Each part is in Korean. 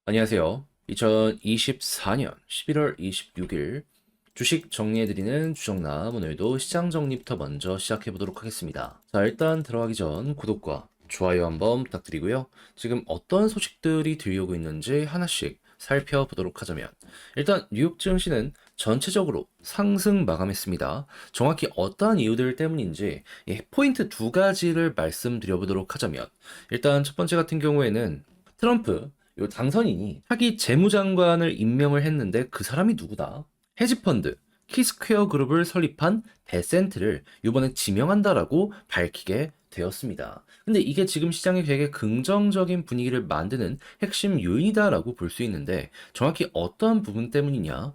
안녕하세요. 2024년 11월 26일 주식 정리해드리는 주정남, 오늘도 시장 정리부터 먼저 시작해보도록 하겠습니다. 자, 일단 들어가기 전 구독과 좋아요 한번 부탁드리고요. 지금 어떤 소식들이 들려오고 있는지 하나씩 살펴보도록 하자면, 일단 뉴욕 증시는 전체적으로 상승 마감했습니다. 정확히 어떠한 이유들 때문인지 포인트 두 가지를 말씀드려보도록 하자면, 일단 첫 번째 같은 경우에는 트럼프 요 당선인이 차기 재무장관을 임명을 했는데 그 사람이 누구다? 헤지펀드 키스퀘어 그룹을 설립한 베센트를 이번에 지명한다라고 밝히게 되었습니다. 근데 이게 지금 시장에 되게 긍정적인 분위기를 만드는 핵심 요인이다라고 볼 수 있는데, 정확히 어떠한 부분 때문이냐?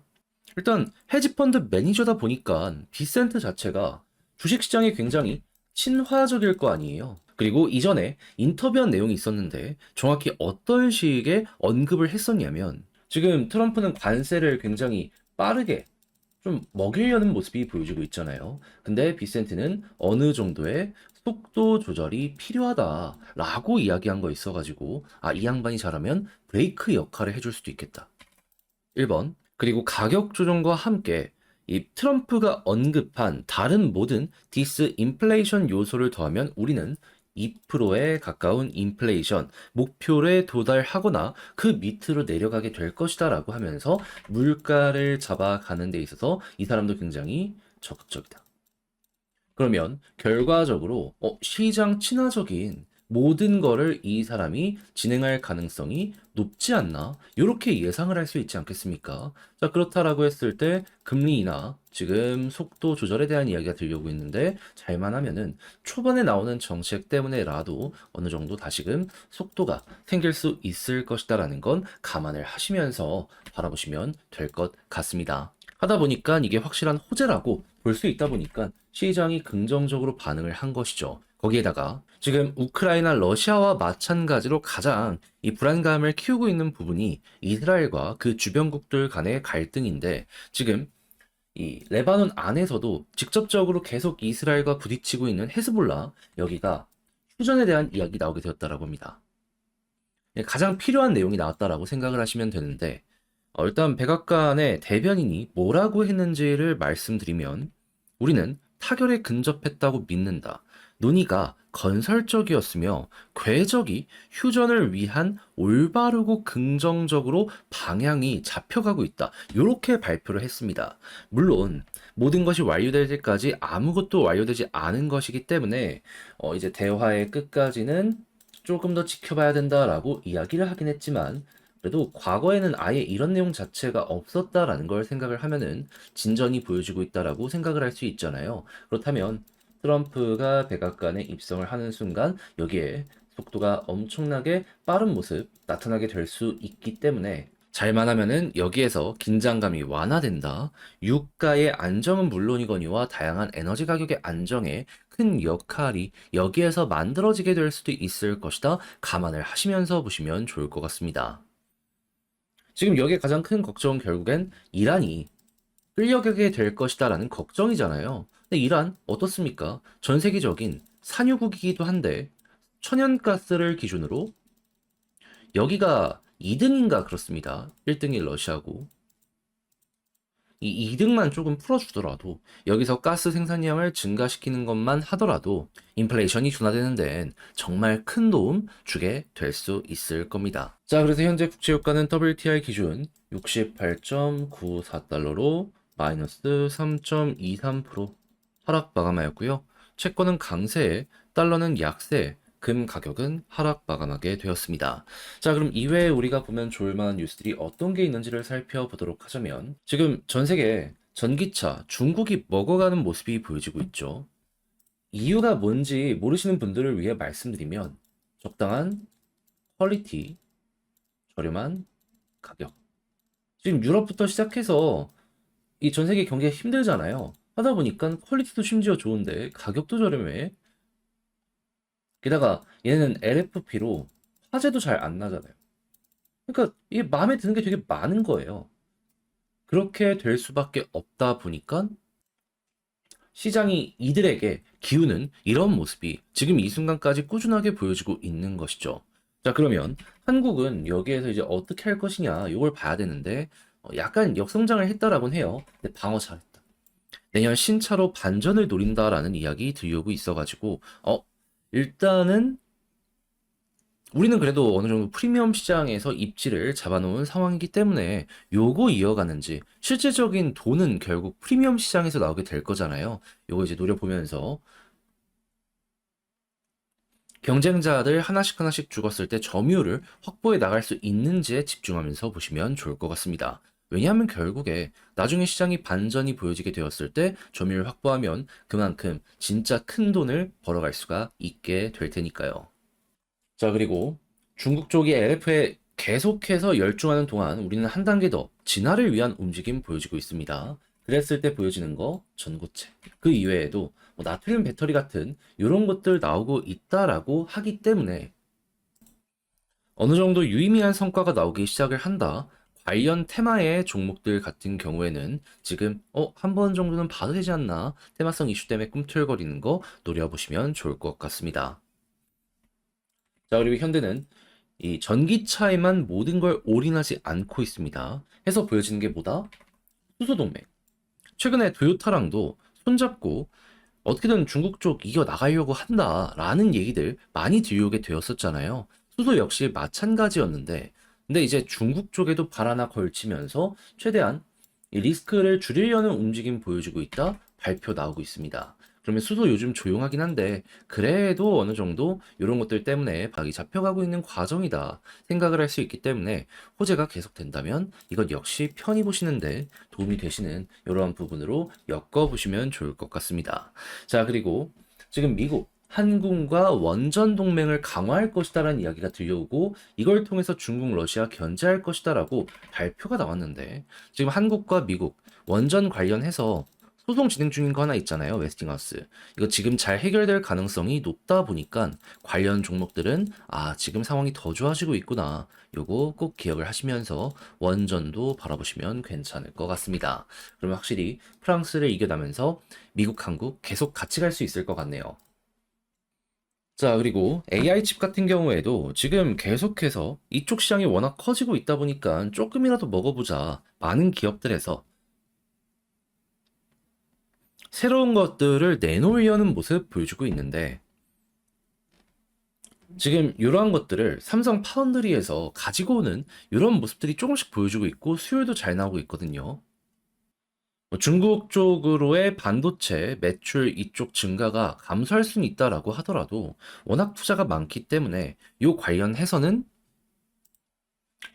일단 헤지펀드 매니저다 보니까 비센트 자체가 주식시장에 굉장히 친화적일 거 아니에요. 그리고 이전에 인터뷰한 내용이 있었는데, 정확히 어떤 식의 언급을 했었냐면, 지금 트럼프는 관세를 굉장히 빠르게 좀 먹이려는 모습이 보여지고 있잖아요. 근데 비센트는 어느 정도의 속도 조절이 필요하다라고 이야기한 거 있어가지고, 이 양반이 잘하면 브레이크 역할을 해줄 수도 있겠다. 1번. 그리고 가격 조정과 함께 이 트럼프가 언급한 다른 모든 디스인플레이션 요소를 더하면 우리는 2%에 가까운 인플레이션 목표에 도달하거나 그 밑으로 내려가게 될 것이다라고 하면서 물가를 잡아가는 데 있어서 이 사람도 굉장히 적극적이다. 그러면 결과적으로 시장 친화적인 모든 거를 이 사람이 진행할 가능성이 높지 않나? 이렇게 예상을 할 수 있지 않겠습니까? 자, 그렇다라고 했을 때 금리 인하, 지금 속도 조절에 대한 이야기가 들려오고 있는데, 잘만 하면은 초반에 나오는 정책 때문에라도 어느 정도 다시금 속도가 생길 수 있을 것이다라는 건 감안을 하시면서 바라보시면 될 것 같습니다. 하다 보니까 이게 확실한 호재라고 볼 수 있다 보니까 시장이 긍정적으로 반응을 한 것이죠. 거기에다가 지금 우크라이나 러시아와 마찬가지로 가장 이 불안감을 키우고 있는 부분이 이스라엘과 그 주변국들 간의 갈등인데, 지금 이 레바논 안에서도 직접적으로 계속 이스라엘과 부딪히고 있는 헤즈볼라, 여기가 휴전에 대한 이야기 나오게 되었다라고 합니다. 가장 필요한 내용이 나왔다라고 생각을 하시면 되는데, 일단 백악관의 대변인이 뭐라고 했는지를 말씀드리면, 우리는 타결에 근접했다고 믿는다. 논의가 건설적이었으며 궤적이 휴전을 위한 올바르고 긍정적으로 방향이 잡혀가고 있다. 이렇게 발표를 했습니다. 물론 모든 것이 완료될 때까지 아무것도 완료되지 않은 것이기 때문에 이제 대화의 끝까지는 조금 더 지켜봐야 된다라고 이야기를 하긴 했지만, 그래도 과거에는 아예 이런 내용 자체가 없었다라는 걸 생각을 하면은 진전이 보여지고 있다라고 생각을 할 수 있잖아요. 그렇다면 트럼프가 백악관에 입성을 하는 순간 여기에 속도가 엄청나게 빠른 모습 나타나게 될 수 있기 때문에, 잘만 하면은 여기에서 긴장감이 완화된다. 유가의 안정은 물론이거니와 다양한 에너지 가격의 안정에 큰 역할이 여기에서 만들어지게 될 수도 있을 것이다. 감안을 하시면서 보시면 좋을 것 같습니다. 지금 여기에 가장 큰 걱정은 결국엔 이란이 끌려가게 될 것이다라는 걱정이잖아요. 근데 이란 어떻습니까? 전 세계적인 산유국이기도 한데 천연가스를 기준으로 여기가 2등인가 그렇습니다. 1등이 러시아고, 이 2등만 조금 풀어주더라도, 여기서 가스 생산량을 증가시키는 것만 하더라도 인플레이션이 둔화되는 데엔 정말 큰 도움 주게 될 수 있을 겁니다. 자, 그래서 현재 국제유가는 WTI 기준 68.94달러로 마이너스 3.23% 하락 마감하였고요. 채권은 강세에, 달러는 약세에, 금 가격은 하락 마감하게 되었습니다. 자, 그럼 이외에 우리가 보면 좋을 만한 뉴스들이 어떤 게 있는지를 살펴보도록 하자면, 지금 전 세계 전기차 중국이 먹어가는 모습이 보여지고 있죠. 이유가 뭔지 모르시는 분들을 위해 말씀드리면, 적당한 퀄리티, 저렴한 가격. 지금 유럽부터 시작해서 이 전 세계 경기가 힘들잖아요. 하다 보니까 퀄리티도 심지어 좋은데 가격도 저렴해. 게다가 얘는 LFP로 화재도 잘 안 나잖아요. 그러니까 이게 마음에 드는 게 되게 많은 거예요. 그렇게 될 수밖에 없다 보니까 시장이 이들에게 기우는 이런 모습이 지금 이 순간까지 꾸준하게 보여지고 있는 것이죠. 자, 그러면 한국은 여기에서 이제 어떻게 할 것이냐, 이걸 봐야 되는데, 약간 역성장을 했다라고는 해요. 근데 방어 잘했다. 내년 신차로 반전을 노린다라는 이야기 들려오고 있어가지고, 일단은 우리는 그래도 어느 정도 프리미엄 시장에서 입지를 잡아놓은 상황이기 때문에 요거 이어가는지 실질적인 돈은 결국 프리미엄 시장에서 나오게 될 거잖아요. 요거 이제 노려보면서 경쟁자들 하나씩 하나씩 죽었을 때 점유율을 확보해 나갈 수 있는지에 집중하면서 보시면 좋을 것 같습니다. 왜냐하면 결국에 나중에 시장이 반전이 보여지게 되었을 때 점유율 확보하면 그만큼 진짜 큰 돈을 벌어갈 수가 있게 될 테니까요. 자, 그리고 중국 쪽이 LF에 계속해서 열중하는 동안 우리는 한 단계 더 진화를 위한 움직임 보여지고 있습니다. 그랬을 때 보여지는 거 전고체. 그 이외에도 뭐 나트륨 배터리 같은 이런 것들 나오고 있다라고 하기 때문에 어느 정도 유의미한 성과가 나오기 시작을 한다. 관련 테마의 종목들 같은 경우에는 지금 한 번 정도는 봐도 되지 않나 테마성 이슈 때문에 꿈틀거리는 거 노려보시면 좋을 것 같습니다. 자, 그리고 현대는 이 전기차에만 모든 걸 올인하지 않고 있습니다. 해서 보여지는 게 뭐다? 수소동맹. 최근에 토요타랑도 손잡고 어떻게든 중국 쪽 이겨 나가려고 한다라는 얘기들 많이 들려오게 되었었잖아요. 수소 역시 마찬가지였는데, 근데 이제 중국 쪽에도 발 하나 걸치면서 최대한 이 리스크를 줄이려는 움직임 보여주고 있다 발표 나오고 있습니다. 그러면 수소 요즘 조용하긴 한데 그래도 어느 정도 이런 것들 때문에 박이 잡혀가고 있는 과정이다 생각을 할 수 있기 때문에 호재가 계속된다면 이것 역시 편히 보시는데 도움이 되시는 이러한 부분으로 엮어보시면 좋을 것 같습니다. 자, 그리고 지금 미국 한국과 원전 동맹을 강화할 것이다라는 이야기가 들려오고 이걸 통해서 중국, 러시아 견제할 것이다라고 발표가 나왔는데 지금 한국과 미국 원전 관련해서 소송 진행 중인 거 하나 있잖아요. 웨스팅하우스. 이거 지금 잘 해결될 가능성이 높다 보니까 관련 종목들은 지금 상황이 더 좋아지고 있구나. 요거 꼭 기억을 하시면서 원전도 바라보시면 괜찮을 것 같습니다. 그러면 확실히 프랑스를 이겨나면서 미국, 한국 계속 같이 갈 수 있을 것 같네요. 자, 그리고 AI 칩 같은 경우에도 지금 계속해서 이쪽 시장이 워낙 커지고 있다 보니까 조금이라도 먹어보자. 많은 기업들에서 새로운 것들을 내놓으려는 모습 보여주고 있는데 지금 이러한 것들을 삼성 파운드리에서 가지고 오는 이런 모습들이 조금씩 보여주고 있고 수요도 잘 나오고 있거든요. 중국 쪽으로의 반도체 매출 이쪽 증가가 감소할 수는 있다라고 하더라도 워낙 투자가 많기 때문에 이 관련해서는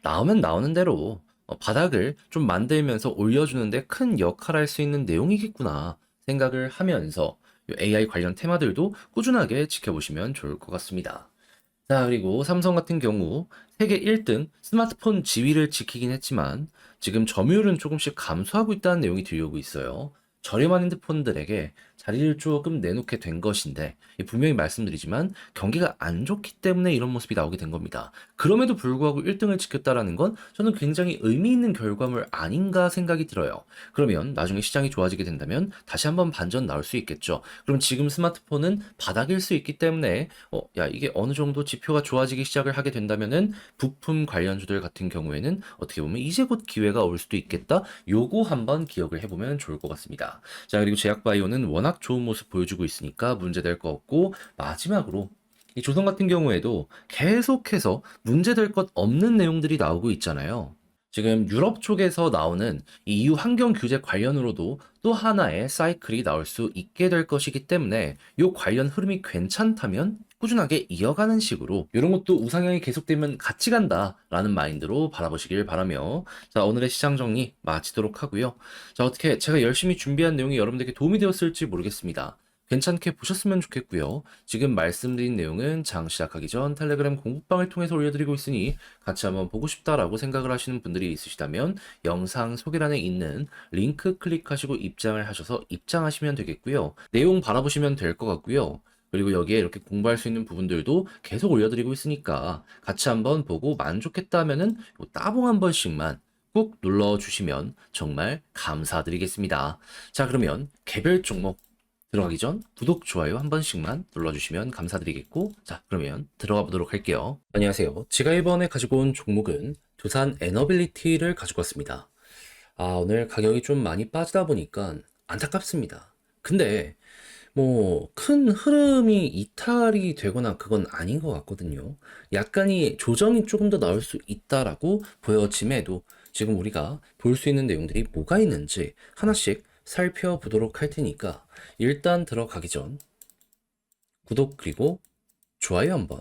나오면 나오는 대로 바닥을 좀 만들면서 올려주는데 큰 역할을 할 수 있는 내용이겠구나 생각을 하면서 이 AI 관련 테마들도 꾸준하게 지켜보시면 좋을 것 같습니다. 자, 그리고 삼성 같은 경우 세계 1등 스마트폰 지위를 지키긴 했지만 지금 점유율은 조금씩 감소하고 있다는 내용이 들려오고 있어요. 저렴한 핸드폰들에게 자리를 조금 내놓게 된 것인데 분명히 말씀드리지만 경기가 안 좋기 때문에 이런 모습이 나오게 된 겁니다. 그럼에도 불구하고 1등을 지켰다라는 건 저는 굉장히 의미 있는 결과물 아닌가 생각이 들어요. 그러면 나중에 시장이 좋아지게 된다면 다시 한번 반전 나올 수 있겠죠. 그럼 지금 스마트폰은 바닥일 수 있기 때문에 이게 어느 정도 지표가 좋아지기 시작을 하게 된다면은 부품 관련주들 같은 경우에는 어떻게 보면 이제 곧 기회가 올 수도 있겠다. 요거 한번 기억을 해보면 좋을 것 같습니다. 자, 그리고 제약바이오는 워낙 좋은 모습 보여주고 있으니까 문제될 거 없고 마지막으로 이 조선 같은 경우에도 계속해서 문제될 것 없는 내용들이 나오고 있잖아요. 지금 유럽 쪽에서 나오는 이 EU 환경 규제 관련으로도 또 하나의 사이클이 나올 수 있게 될 것이기 때문에 이 관련 흐름이 괜찮다면 꾸준하게 이어가는 식으로 이런 것도 우상향이 계속되면 같이 간다라는 마인드로 바라보시길 바라며 자, 오늘의 시장 정리 마치도록 하고요. 자, 어떻게 제가 열심히 준비한 내용이 여러분들께 도움이 되었을지 모르겠습니다. 괜찮게 보셨으면 좋겠고요. 지금 말씀드린 내용은 장 시작하기 전 텔레그램 공부방을 통해서 올려드리고 있으니 같이 한번 보고 싶다라고 생각을 하시는 분들이 있으시다면 영상 소개란에 있는 링크 클릭하시고 입장을 하셔서 입장하시면 되겠고요. 내용 바라보시면 될 것 같고요. 그리고 여기에 이렇게 공부할 수 있는 부분들도 계속 올려드리고 있으니까 같이 한번 보고 만족했다 하면은 따봉 한 번씩만 꼭 눌러주시면 정말 감사드리겠습니다. 자, 그러면 개별 종목 들어가기 전 구독, 좋아요 한 번씩만 눌러주시면 감사드리겠고, 자, 그러면 들어가 보도록 할게요. 안녕하세요. 제가 이번에 가지고 온 종목은 두산 에너빌리티를 가지고 왔습니다. 오늘 가격이 좀 많이 빠지다 보니까 안타깝습니다. 근데 뭐 큰 흐름이 이탈이 되거나 그건 아닌 것 같거든요. 약간의 조정이 조금 더 나올 수 있다라고 보여짐에도 지금 우리가 볼 수 있는 내용들이 뭐가 있는지 하나씩 살펴보도록 할 테니까, 일단 들어가기 전 구독 그리고 좋아요 한번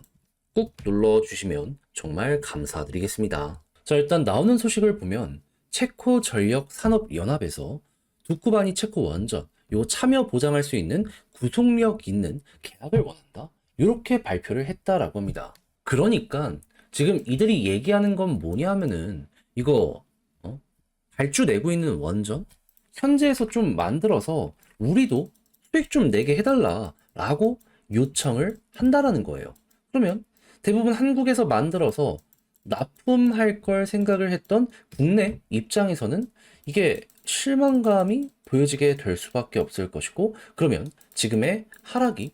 꾹 눌러주시면 정말 감사드리겠습니다. 자, 일단 나오는 소식을 보면 체코 전력 산업연합에서 두쿠바니 체코 원전 요 참여 보장할 수 있는 구속력 있는 계약을 원한다, 이렇게 발표를 했다라고 합니다. 그러니까 지금 이들이 얘기하는 건 뭐냐 하면은 이거 발주 내고 있는 원전 현지에서 좀 만들어서 우리도 수익 좀 내게 해달라 라고 요청을 한다라는 거예요. 그러면 대부분 한국에서 만들어서 납품할 걸 생각을 했던 국내 입장에서는 이게 실망감이 보여지게 될 수밖에 없을 것이고, 그러면 지금의 하락이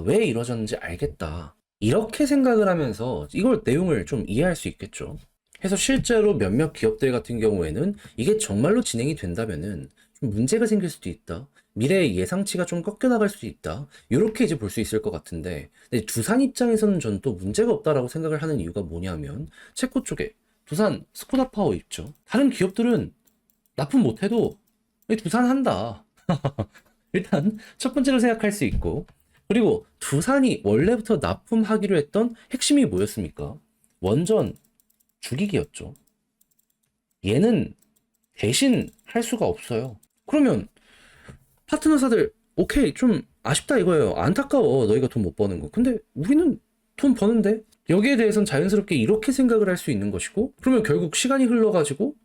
왜 이러졌는지 알겠다, 이렇게 생각을 하면서 이걸 내용을 좀 이해할 수 있겠죠. 해서 실제로 몇몇 기업들 같은 경우에는 이게 정말로 진행이 된다면은 좀 문제가 생길 수도 있다, 미래의 예상치가 좀 꺾여나갈 수도 있다, 이렇게 이제 볼 수 있을 것 같은데, 근데 두산 입장에서는 전 또 문제가 없다라고 생각을 하는 이유가 뭐냐면, 체코 쪽에 두산 스코다 파워 있죠. 다른 기업들은 납품 못해도 두산 한다. 일단 첫 번째로 생각할 수 있고, 그리고 두산이 원래부터 납품하기로 했던 핵심이 뭐였습니까? 원전 죽이기였죠. 얘는 대신 할 수가 없어요. 그러면 파트너사들 오케이, 좀 아쉽다 이거예요. 안타까워, 너희가 돈 못 버는 거. 근데 우리는 돈 버는데? 여기에 대해서는 자연스럽게 이렇게 생각을 할 수 있는 것이고, 그러면 결국 시간이 흘러가지고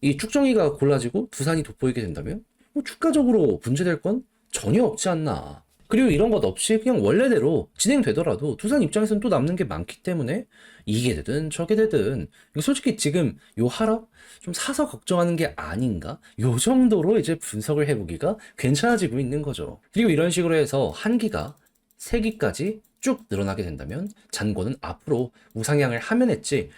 이 축정이가 골라지고 두산이 돋보이게 된다면 뭐 주가적으로 문제될 건 전혀 없지 않나. 그리고 이런 것 없이 그냥 원래대로 진행되더라도 두산 입장에서는 또 남는 게 많기 때문에 이게 되든 저게 되든, 솔직히 지금 요 하락 좀 사서 걱정하는 게 아닌가, 요 정도로 이제 분석을 해보기가 괜찮아지고 있는 거죠. 그리고 이런 식으로 해서 한 기가 세 기까지 쭉 늘어나게 된다면 잔고는 앞으로 우상향을 하면 했지,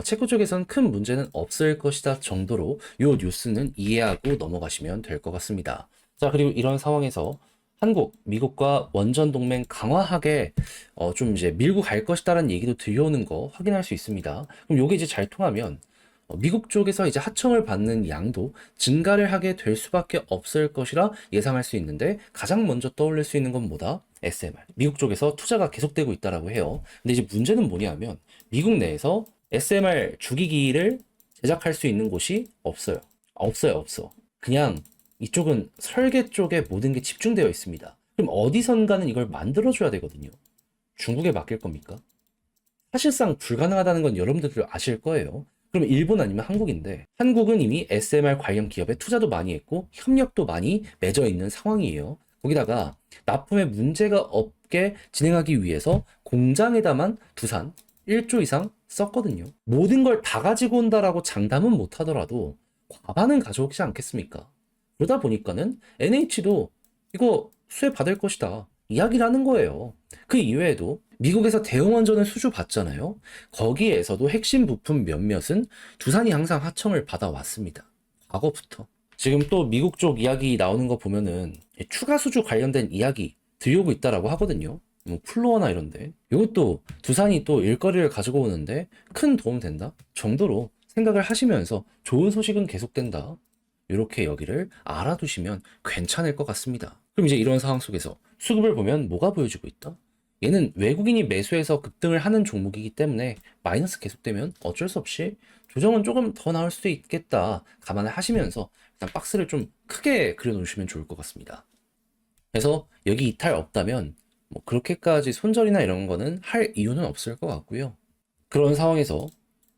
체코 쪽에선 큰 문제는 없을 것이다 정도로 요 뉴스는 이해하고 넘어가시면 될 것 같습니다. 자, 그리고 이런 상황에서 한국, 미국과 원전 동맹 강화하게 좀 이제 밀고 갈 것이다라는 얘기도 들려오는 거 확인할 수 있습니다. 그럼 요게 이제 잘 통하면 미국 쪽에서 이제 하청을 받는 양도 증가를 하게 될 수밖에 없을 것이라 예상할 수 있는데, 가장 먼저 떠올릴 수 있는 건 뭐다? SMR. 미국 쪽에서 투자가 계속되고 있다라고 해요. 근데 이제 문제는 뭐냐면 미국 내에서 SMR 주기기를 제작할 수 있는 곳이 없어요. 없어. 그냥 이쪽은 설계 쪽에 모든 게 집중되어 있습니다. 그럼 어디선가는 이걸 만들어줘야 되거든요. 중국에 맡길 겁니까? 사실상 불가능하다는 건 여러분들도 아실 거예요. 그럼 일본 아니면 한국인데, 한국은 이미 SMR 관련 기업에 투자도 많이 했고 협력도 많이 맺어 있는 상황이에요. 거기다가 납품에 문제가 없게 진행하기 위해서 공장에다만 두산 1조 이상 썼거든요. 모든 걸 다 가지고 온다라고 장담은 못 하더라도 과반은 가져오지 않겠습니까? 그러다 보니까는 NH도 이거 수혜 받을 것이다 이야기를 하는 거예요. 그 이외에도 미국에서 대형 원전을 수주 받잖아요. 거기에서도 핵심 부품 몇몇은 두산이 항상 하청을 받아왔습니다. 과거부터. 지금 또 미국 쪽 이야기 나오는 거 보면은 추가 수주 관련된 이야기 들려오고 있다라고 하거든요. 뭐 플로어나 이런데 이것도 두산이 또 일거리를 가지고 오는데 큰 도움 된다 정도로 생각을 하시면서 좋은 소식은 계속된다, 이렇게 여기를 알아두시면 괜찮을 것 같습니다. 그럼 이제 이런 상황 속에서 수급을 보면 뭐가 보여지고 있다? 얘는 외국인이 매수해서 급등을 하는 종목이기 때문에 마이너스 계속되면 어쩔 수 없이 조정은 조금 더 나올 수도 있겠다 감안을 하시면서 일단 박스를 좀 크게 그려놓으시면 좋을 것 같습니다. 그래서 여기 이탈 없다면 뭐 그렇게까지 손절이나 이런 거는 할 이유는 없을 것 같고요. 그런 상황에서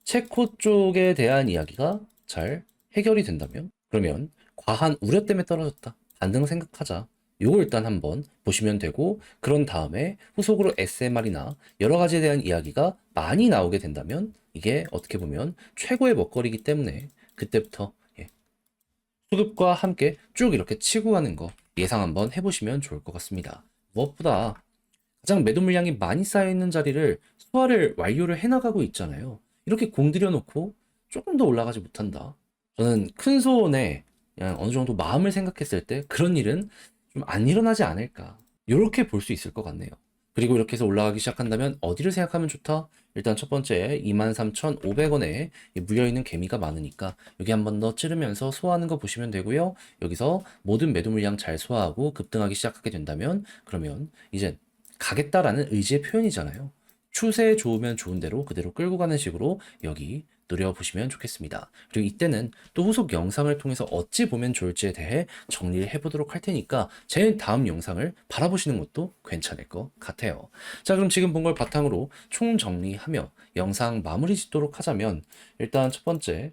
체코 쪽에 대한 이야기가 잘 해결이 된다면, 그러면 과한 우려 때문에 떨어졌다, 반등 생각하자, 요거 일단 한번 보시면 되고, 그런 다음에 후속으로 SMR이나 여러 가지에 대한 이야기가 많이 나오게 된다면 이게 어떻게 보면 최고의 먹거리이기 때문에 그때부터 수급과 함께 쭉 이렇게 치고 가는 거, 예상 한번 해보시면 좋을 것 같습니다. 무엇보다 가장 매도 물량이 많이 쌓여있는 자리를 소화를 완료를 해나가고 있잖아요. 이렇게 공들여 놓고 조금 더 올라가지 못한다. 저는 큰 손에 그냥 어느 정도 마음을 생각했을 때 그런 일은 좀 안 일어나지 않을까. 이렇게 볼 수 있을 것 같네요. 그리고 이렇게 해서 올라가기 시작한다면 어디를 생각하면 좋다? 일단 첫 번째 23,500원에 물려있는 개미가 많으니까 여기 한 번 더 찌르면서 소화하는 거 보시면 되고요. 여기서 모든 매도 물량 잘 소화하고 급등하기 시작하게 된다면 그러면 이제 가겠다라는 의지의 표현이잖아요. 추세 좋으면 좋은 대로 그대로 끌고 가는 식으로 여기 노려보시면 좋겠습니다. 그리고 이때는 또 후속 영상을 통해서 어찌 보면 좋을지에 대해 정리를 해보도록 할 테니까 제 다음 영상을 바라보시는 것도 괜찮을 것 같아요. 자, 그럼 지금 본 걸 바탕으로 총정리하며 영상 마무리 짓도록 하자면 일단 첫 번째,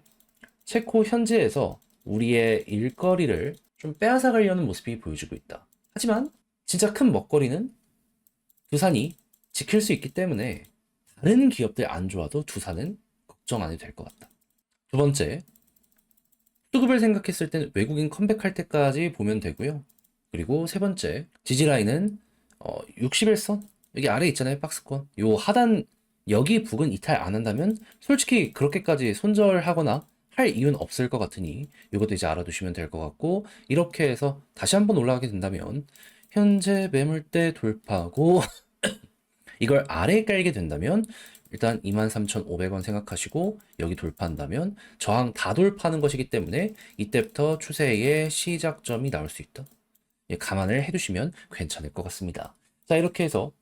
체코 현지에서 우리의 일거리를 좀 빼앗아가려는 모습이 보여지고 있다. 하지만 진짜 큰 먹거리는 두산이 지킬 수 있기 때문에 다른 기업들 안 좋아도 두산은 걱정 안 해도 될 것 같다. 두 번째, 수급을 생각했을 때는 외국인 컴백할 때까지 보면 되고요. 그리고 세 번째, 지지라인은 61선? 여기 아래 있잖아요, 박스권. 요 하단, 여기 북은 이탈 안 한다면 솔직히 그렇게까지 손절하거나 할 이유는 없을 것 같으니 이것도 이제 알아두시면 될 것 같고, 이렇게 해서 다시 한번 올라가게 된다면 현재 매물대 돌파하고 이걸 아래에 깔게 된다면 일단 23,500원 생각하시고 여기 돌파한다면 저항 다 돌파하는 것이기 때문에 이때부터 추세의 시작점이 나올 수 있다. 예, 감안을 해두시면 괜찮을 것 같습니다. 자, 이렇게 해서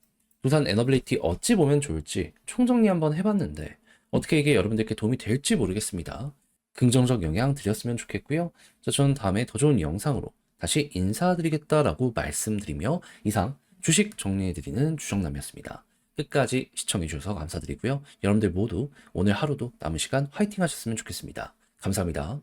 두산 에너빌리티 어찌 보면 좋을지 총정리 한번 해봤는데 어떻게 이게 여러분들께 도움이 될지 모르겠습니다. 긍정적 영향 드렸으면 좋겠고요. 자, 저는 다음에 더 좋은 영상으로 다시 인사드리겠다라고 말씀드리며 이상 주식 정리해드리는 주정남이었습니다. 끝까지 시청해주셔서 감사드리고요. 여러분들 모두 오늘 하루도 남은 시간 화이팅 하셨으면 좋겠습니다. 감사합니다.